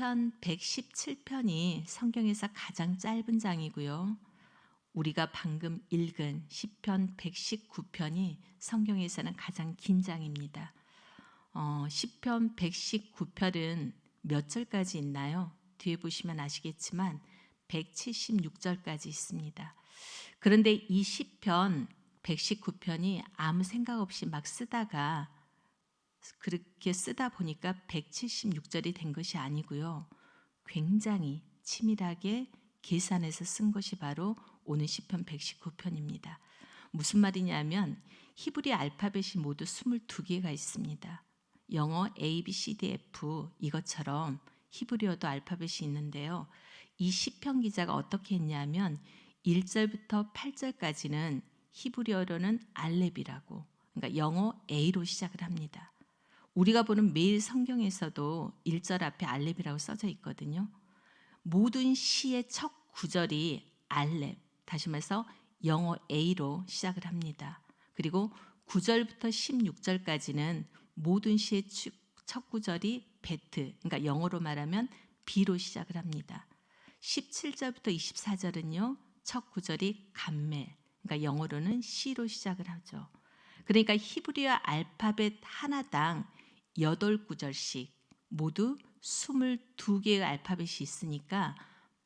시편 117편이 성경에서 가장 짧은 장이고요. 우리가 방금 읽은 시편 119편이 성경에서는 가장 긴 장입니다. 시편 119편은 몇 절까지 있나요? 뒤에 보시면 아시겠지만 176절까지 있습니다. 그런데 이 시편 119편이 아무 생각 없이 막 쓰다가 그렇게 쓰다 보니까 176절이 된 것이 아니고요. 굉장히 치밀하게 계산해서 쓴 것이 바로 오늘 시편 119편입니다. 무슨 말이냐면 히브리 알파벳이 모두 22개가 있습니다. 영어 A, B, C, D, F 이것처럼 히브리어도 알파벳이 있는데요. 이 시편 기자가 어떻게 했냐면 1절부터 8절까지는 히브리어로는 알렙이라고, 그러니까 영어 A로 시작을 합니다. 우리가 보는 매일 성경에서도 1절 앞에 알렙이라고 써져 있거든요. 모든 시의 첫 구절이 알렙, 다시 말해서 영어 A로 시작을 합니다. 그리고 9절부터 16절까지는 모든 시의 첫 구절이 베트, 그러니까 영어로 말하면 B로 시작을 합니다. 17절부터 24절은요, 첫 구절이 감멜, 그러니까 영어로는 C로 시작을 하죠. 그러니까 히브리어 알파벳 하나당 8구절씩 모두 22개의 알파벳이 있으니까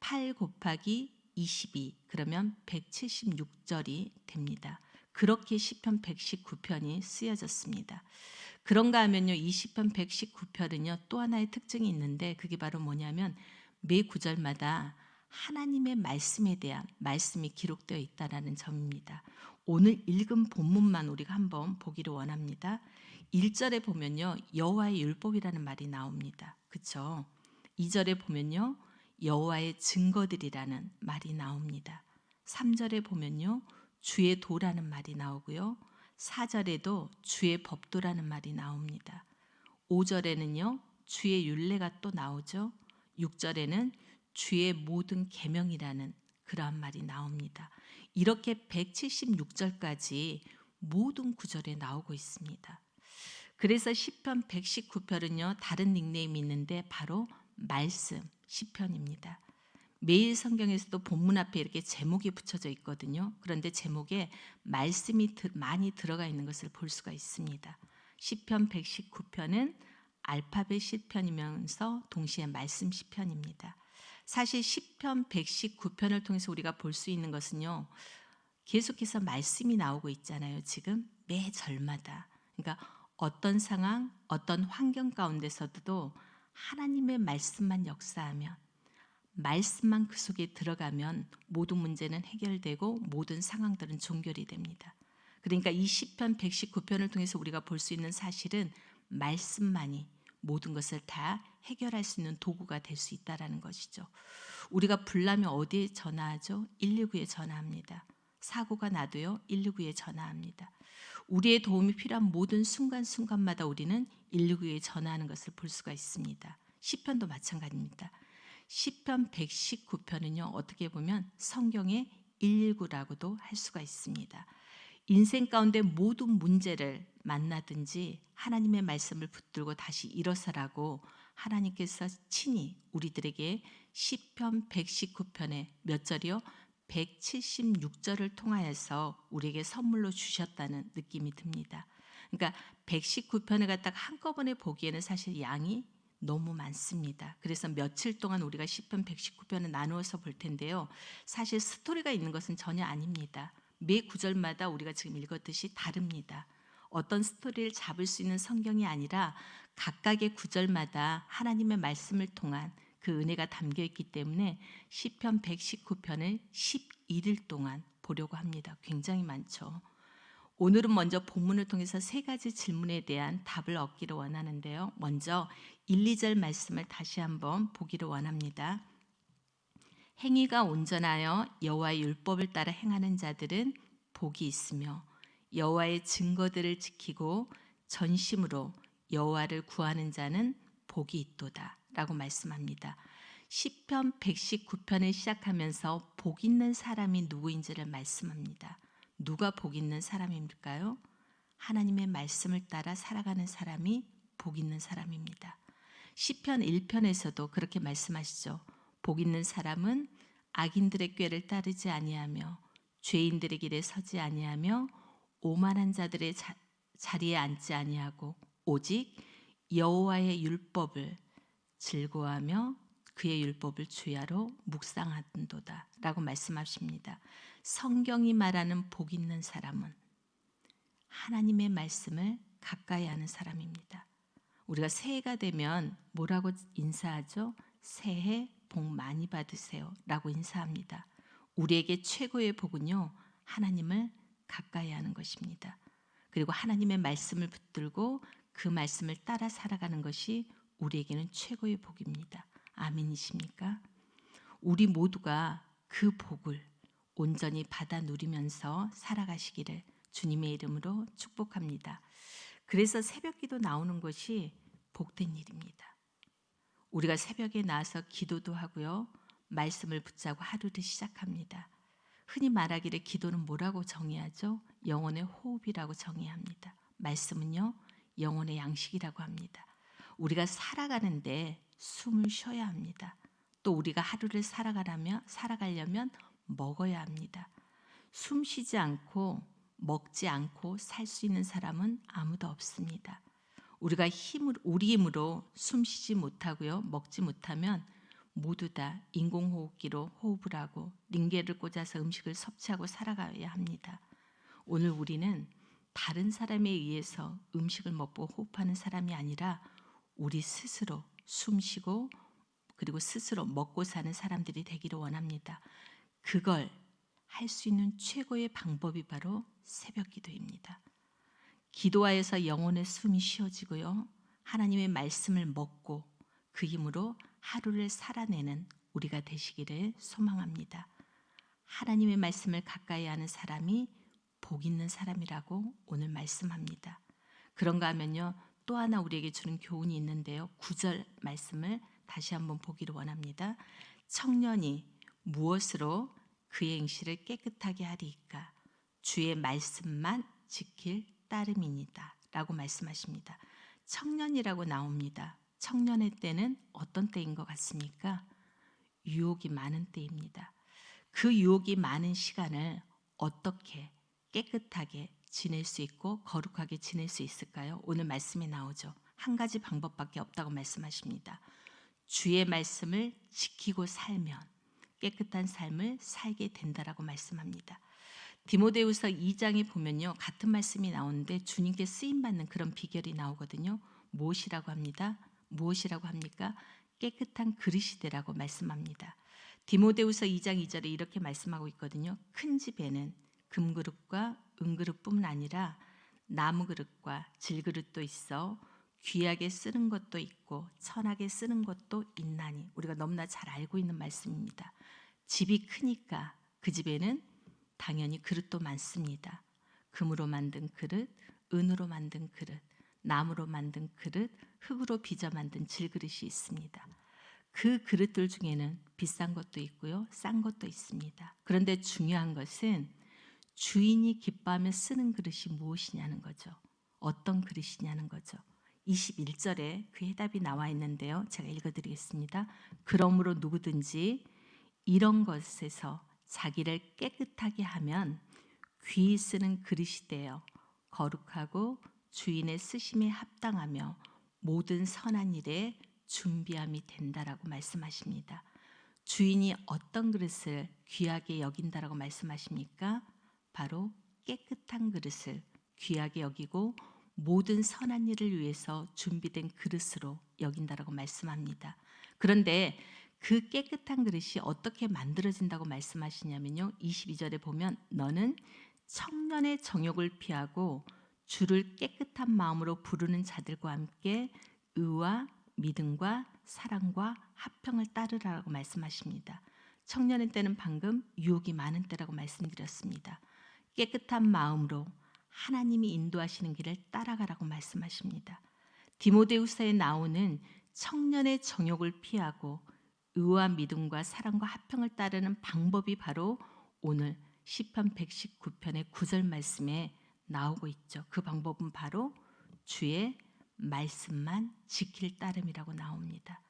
8 곱하기 22 그러면 176절이 됩니다. 그렇게 시편 119편이 쓰여졌습니다. 그런가 하면요, 이 시편 119편은요 또 하나의 특징이 있는데 그게 바로 뭐냐면 매 구절마다 하나님의 말씀에 대한 말씀이 기록되어 있다는 점입니다. 오늘 읽은 본문만 우리가 한번 보기를 원합니다. 1절에 보면요 여호와의 율법이라는 말이 나옵니다. 그렇죠? 2절에 보면요 여호와의 증거들이라는 말이 나옵니다. 3절에 보면요 주의 도라는 말이 나오고요. 4절에도 주의 법도라는 말이 나옵니다. 5절에는요 주의 율례가 또 나오죠. 6절에는 주의 모든 계명이라는 그러한 말이 나옵니다. 이렇게 176절까지 모든 구절에 나오고 있습니다. 그래서 시편 119편은요 다른 닉네임이 있는데 바로 말씀 시편입니다. 매일 성경에서도 본문 앞에 이렇게 제목이 붙여져 있거든요. 그런데 제목에 말씀이 많이 들어가 있는 것을 볼 수가 있습니다. 시편 119편은 알파벳 시편이면서 동시에 말씀 시편입니다. 사실 시편 119편을 통해서 우리가 볼 수 있는 것은요. 계속해서 말씀이 나오고 있잖아요. 지금 매 절마다. 그러니까 어떤 상황, 어떤 환경 가운데서도 하나님의 말씀만 역사하면 말씀만 그 속에 들어가면 모든 문제는 해결되고 모든 상황들은 종결이 됩니다. 그러니까 이 시편 119편을 통해서 우리가 볼 수 있는 사실은 말씀만이 모든 것을 다 해결할 수 있는 도구가 될 수 있다는 것이죠. 우리가 불나면 어디에 전화하죠? 119에 전화합니다. 사고가 나도요 119에 전화합니다. 우리의 도움이 필요한 모든 순간순간마다 우리는 119에 전화하는 것을 볼 수가 있습니다. 시편도 마찬가지입니다. 시편 119편은요 어떻게 보면 성경의 119라고도 할 수가 있습니다. 인생 가운데 모든 문제를 만나든지 하나님의 말씀을 붙들고 다시 일어서라고 하나님께서 친히 우리들에게 시편 119편의 몇 절이요? 176절을 통하여서 우리에게 선물로 주셨다는 느낌이 듭니다. 그러니까 119편을 갖다가 한꺼번에 보기에는 사실 양이 너무 많습니다. 그래서 며칠 동안 우리가 시편 119편을 나누어서 볼 텐데요. 사실 스토리가 있는 것은 전혀 아닙니다. 매 구절마다 우리가 지금 읽었듯이 다릅니다. 어떤 스토리를 잡을 수 있는 성경이 아니라 각각의 구절마다 하나님의 말씀을 통한 그 은혜가 담겨 있기 때문에 시편 119편을 11일 동안 보려고 합니다. 굉장히 많죠. 오늘은 먼저 본문을 통해서 세 가지 질문에 대한 답을 얻기를 원하는데요. 먼저 1, 2절 말씀을 다시 한번 보기를 원합니다. 행위가 온전하여 여호와의 율법을 따라 행하는 자들은 복이 있으며 여호와의 증거들을 지키고 전심으로 여호와를 구하는 자는 복이 있도다 라고 말씀합니다. 시편 119편을 시작하면서 복 있는 사람이 누구인지를 말씀합니다. 누가 복 있는 사람일까요? 하나님의 말씀을 따라 살아가는 사람이 복 있는 사람입니다. 시편 1편에서도 그렇게 말씀하시죠. 복 있는 사람은 악인들의 꾀를 따르지 아니하며 죄인들의 길에 서지 아니하며 오만한 자들의 자리에 앉지 아니하고 오직 여호와의 율법을 즐거워하며 그의 율법을 주야로 묵상하던도다 라고 말씀하십니다. 성경이 말하는 복 있는 사람은 하나님의 말씀을 가까이 하는 사람입니다. 우리가 새해가 되면 뭐라고 인사하죠? 새해 복 많이 받으세요 라고 인사합니다. 우리에게 최고의 복은요, 하나님을 가까이 하는 것입니다. 그리고 하나님의 말씀을 붙들고 그 말씀을 따라 살아가는 것이 우리에게는 최고의 복입니다. 아멘이십니까? 우리 모두가 그 복을 온전히 받아 누리면서 살아가시기를 주님의 이름으로 축복합니다. 그래서 새벽기도 나오는 것이 복된 일입니다. 우리가 새벽에 나와서 기도도 하고요, 말씀을 붙잡고 하루를 시작합니다. 흔히 말하기를 기도는 뭐라고 정의하죠? 영혼의 호흡이라고 정의합니다. 말씀은요, 영혼의 양식이라고 합니다. 우리가 살아가는데 숨을 쉬어야 합니다. 또 우리가 하루를 살아가려면 먹어야 합니다. 숨 쉬지 않고 먹지 않고 살 수 있는 사람은 아무도 없습니다. 우리가 우리 힘으로 숨 쉬지 못하고요, 먹지 못하면 모두 다 인공호흡기로 호흡을 하고 링게를 꽂아서 음식을 섭취하고 살아가야 합니다. 오늘 우리는 다른 사람에 의해서 음식을 먹고 호흡하는 사람이 아니라 우리 스스로 숨쉬고 그리고 스스로 먹고 사는 사람들이 되기를 원합니다. 그걸 할 수 있는 최고의 방법이 바로 새벽 기도입니다. 기도하여서 영혼의 숨이 쉬어지고요, 하나님의 말씀을 먹고 그 힘으로 하루를 살아내는 우리가 되시기를 소망합니다. 하나님의 말씀을 가까이 하는 사람이 복 있는 사람이라고 오늘 말씀합니다. 그런가 하면요, 또 하나 우리에게 주는 교훈이 있는데요, 9절 말씀을 다시 한번 보기를 원합니다. 청년이 무엇으로 그의 행실을 깨끗하게 하리이까? 주의 말씀만 지킬 따름이니다 라고 말씀하십니다. 청년이라고 나옵니다. 청년의 때는 어떤 때인 것 같습니까? 유혹이 많은 때입니다. 그 유혹이 많은 시간을 어떻게 깨끗하게 지낼 수 있고 거룩하게 지낼 수 있을까요? 오늘 말씀에 나오죠. 한 가지 방법밖에 없다고 말씀하십니다. 주의 말씀을 지키고 살면 깨끗한 삶을 살게 된다라고 말씀합니다. 디모데후서 2장에 보면요, 같은 말씀이 나오는데 주님께 쓰임 받는 그런 비결이 나오거든요. 무엇이라고 합니다? 무엇이라고 합니까? 깨끗한 그릇이 되라고 말씀합니다. 디모데후서 2장 2절에 이렇게 말씀하고 있거든요. 큰 집에는 금그릇과 은그릇뿐만 아니라 나무그릇과 질그릇도 있어 귀하게 쓰는 것도 있고 천하게 쓰는 것도 있나니, 우리가 너무나 잘 알고 있는 말씀입니다. 집이 크니까 그 집에는 당연히 그릇도 많습니다. 금으로 만든 그릇, 은으로 만든 그릇, 나무로 만든 그릇, 흙으로 빚어 만든 질그릇이 있습니다. 그 그릇들 중에는 비싼 것도 있고요, 싼 것도 있습니다. 그런데 중요한 것은 주인이 기뻐하며 쓰는 그릇이 무엇이냐는 거죠. 어떤 그릇이냐는 거죠. 21절에 그 해답이 나와 있는데요, 제가 읽어드리겠습니다. 그러므로 누구든지 이런 것에서 자기를 깨끗하게 하면 귀히 쓰는 그릇이 되어 거룩하고 주인의 쓰심에 합당하며 모든 선한 일에 준비함이 된다라고 말씀하십니다. 주인이 어떤 그릇을 귀하게 여긴다라고 말씀하십니까? 바로 깨끗한 그릇을 귀하게 여기고 모든 선한 일을 위해서 준비된 그릇으로 여긴다라고 말씀합니다. 그런데 그 깨끗한 그릇이 어떻게 만들어진다고 말씀하시냐면요, 22절에 보면 너는 청년의 정욕을 피하고 주를 깨끗한 마음으로 부르는 자들과 함께 의와 믿음과 사랑과 화평을 따르라고 말씀하십니다. 청년의 때는 방금 유혹이 많은 때라고 말씀드렸습니다. 깨끗한 마음으로 하나님이 인도하시는 길을 따라가라고 말씀하십니다. 디모데후서에 나오는 청년의 정욕을 피하고 의와 믿음과 사랑과 화평을 따르는 방법이 바로 오늘 시편 119편의 9절 말씀에 나오고 있죠. 그 방법은 바로 주의 말씀만 지킬 따름이라고 나옵니다.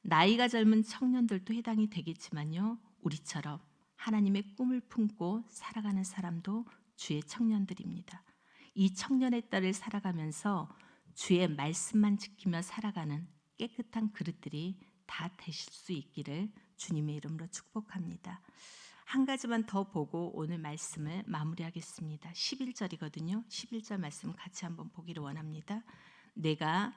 나이가 젊은 청년들도 해당이 되겠지만요. 우리처럼 하나님의 꿈을 품고 살아가는 사람도 주의 청년들입니다. 이 청년의 딸을 살아가면서 주의 말씀만 지키며 살아가는 깨끗한 그릇들이 다 되실 수 있기를 주님의 이름으로 축복합니다. 한 가지만 더 보고 오늘 말씀을 마무리하겠습니다. 11절이거든요. 11절 말씀 같이 한번 보기를 원합니다. 내가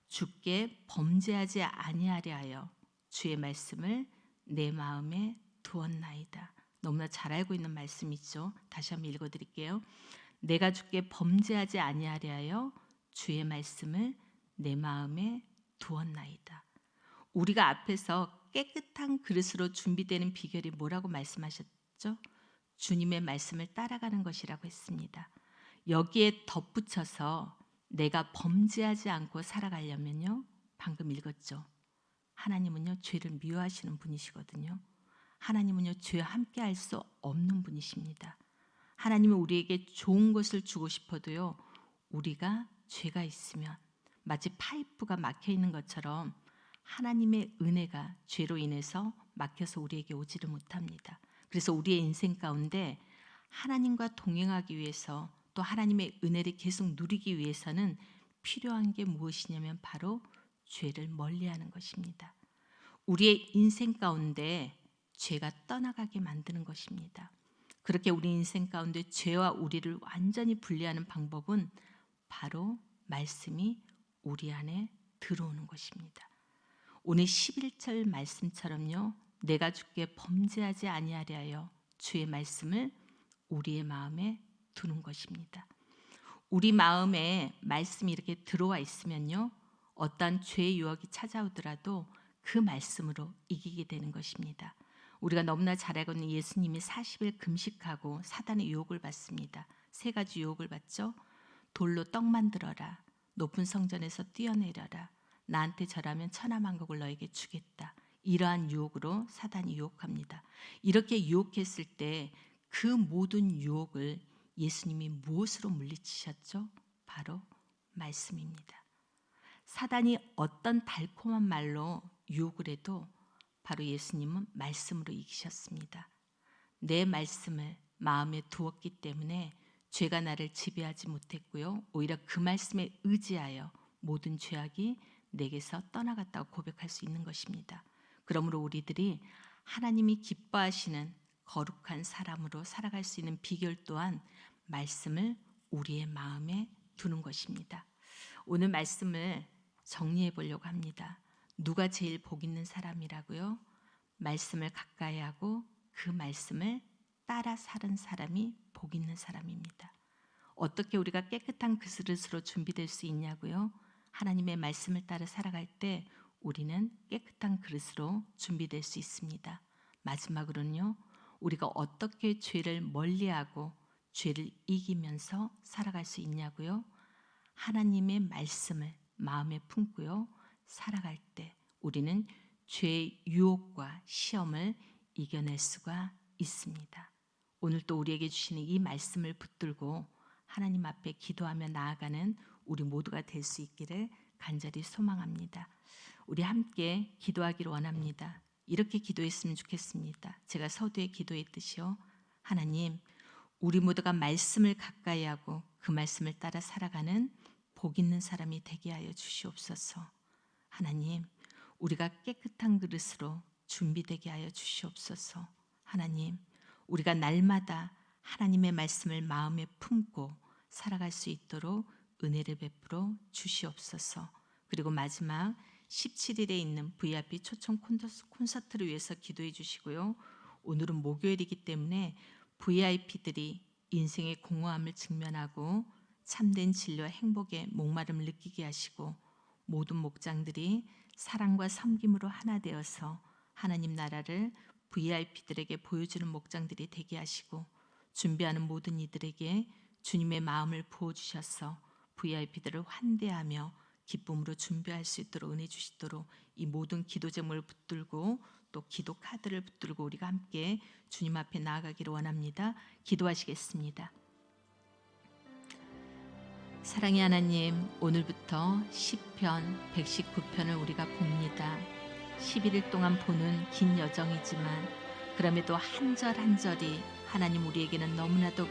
주께 범죄하지 아니하려 하여 주의 말씀을 내 마음에 두었나이다. 너무나 잘 알고 있는 말씀이죠. 다시 한번 읽어드릴게요. 내가 주께 범죄하지 아니하려 하여 주의 말씀을 내 마음에 두었나이다. 우리가 앞에서 깨끗한 그릇으로 준비되는 비결이 뭐라고 말씀하셨죠? 주님의 말씀을 따라가는 것이라고 했습니다. 여기에 덧붙여서 내가 범죄하지 않고 살아가려면요. 방금 읽었죠. 하나님은요. 죄를 미워하시는 분이시거든요. 하나님은요. 죄와 함께 할 수 없는 분이십니다. 하나님은 우리에게 좋은 것을 주고 싶어도요. 우리가 죄가 있으면 마치 파이프가 막혀 있는 것처럼 하나님의 은혜가 죄로 인해서 막혀서 우리에게 오지를 못합니다. 그래서 우리의 인생 가운데 하나님과 동행하기 위해서 또 하나님의 은혜를 계속 누리기 위해서는 필요한 게 무엇이냐면 바로 죄를 멀리하는 것입니다. 우리의 인생 가운데 죄가 떠나가게 만드는 것입니다. 그렇게 우리 인생 가운데 죄와 우리를 완전히 분리하는 방법은 바로 말씀이 우리 안에 들어오는 것입니다. 오늘 11절 말씀처럼요. 내가 주께 범죄하지 아니하려 하여 주의 말씀을 우리의 마음에 두는 것입니다. 우리 마음에 말씀이 이렇게 들어와 있으면요. 어떤 죄의 유혹이 찾아오더라도 그 말씀으로 이기게 되는 것입니다. 우리가 너무나 잘 알고 있는 예수님이 40일 금식하고 사단의 유혹을 받습니다. 3가지 유혹을 받죠. 돌로 떡 만들어라. 높은 성전에서 뛰어내려라. 나한테 절하면 천하만국을 너에게 주겠다. 이러한 유혹으로 사단이 유혹합니다. 이렇게 유혹했을 때 그 모든 유혹을 예수님이 무엇으로 물리치셨죠? 바로 말씀입니다. 사단이 어떤 달콤한 말로 유혹을 해도 바로 예수님은 말씀으로 이기셨습니다. 내 말씀을 마음에 두었기 때문에 죄가 나를 지배하지 못했고요. 오히려 그 말씀에 의지하여 모든 죄악이 내게서 떠나갔다고 고백할 수 있는 것입니다. 그러므로 우리들이 하나님이 기뻐하시는 거룩한 사람으로 살아갈 수 있는 비결 또한 말씀을 우리의 마음에 두는 것입니다. 오늘 말씀을 정리해 보려고 합니다. 누가 제일 복 있는 사람이라고요? 말씀을 가까이 하고 그 말씀을 따라 사는 사람이 복 있는 사람입니다. 어떻게 우리가 깨끗한 그릇으로 준비될 수 있냐고요? 하나님의 말씀을 따라 살아갈 때 우리는 깨끗한 그릇으로 준비될 수 있습니다. 마지막으로는요. 우리가 어떻게 죄를 멀리하고 죄를 이기면서 살아갈 수 있냐고요? 하나님의 말씀을 마음에 품고요. 살아갈 때 우리는 죄의 유혹과 시험을 이겨낼 수가 있습니다. 오늘 또 우리에게 주시는 이 말씀을 붙들고 하나님 앞에 기도하며 나아가는 우리 모두가 될 수 있기를 간절히 소망합니다. 우리 함께 기도하기를 원합니다. 이렇게 기도했으면 좋겠습니다. 제가 서두에 기도했듯이요. 하나님, 우리 모두가 말씀을 가까이 하고 그 말씀을 따라 살아가는 복 있는 사람이 되게 하여 주시옵소서. 하나님, 우리가 깨끗한 그릇으로 준비되게 하여 주시옵소서. 하나님, 우리가 날마다 하나님의 말씀을 마음에 품고 살아갈 수 있도록 은혜를 베풀어 주시옵소서. 그리고 마지막 17일에 있는 VIP 초청 콘서트를 위해서 기도해 주시고요. 오늘은 목요일이기 때문에 VIP들이 인생의 공허함을 직면하고 참된 진리와 행복의 목마름을 느끼게 하시고 모든 목장들이 사랑과 섬김으로 하나 되어서 하나님 나라를 VIP들에게 보여주는 목장들이 되게 하시고 준비하는 모든 이들에게 주님의 마음을 부어주셔서 VIP들을 환대하며 기쁨으로 준비할 수 있도록 은혜 주시도록 이 모든 기도 제목을 붙들고 또 기도 카드를 붙들고 우리가 함께 주님 앞에 나아가기를 원합니다. 기도하시겠습니다. 사랑의 하나님, 오늘부터 시편 119편을 우리가 봅니다. 11일 동안 보는 긴 여정이지만 그럼에도 한 절 한 절이 하나님 우리에게는 너무나도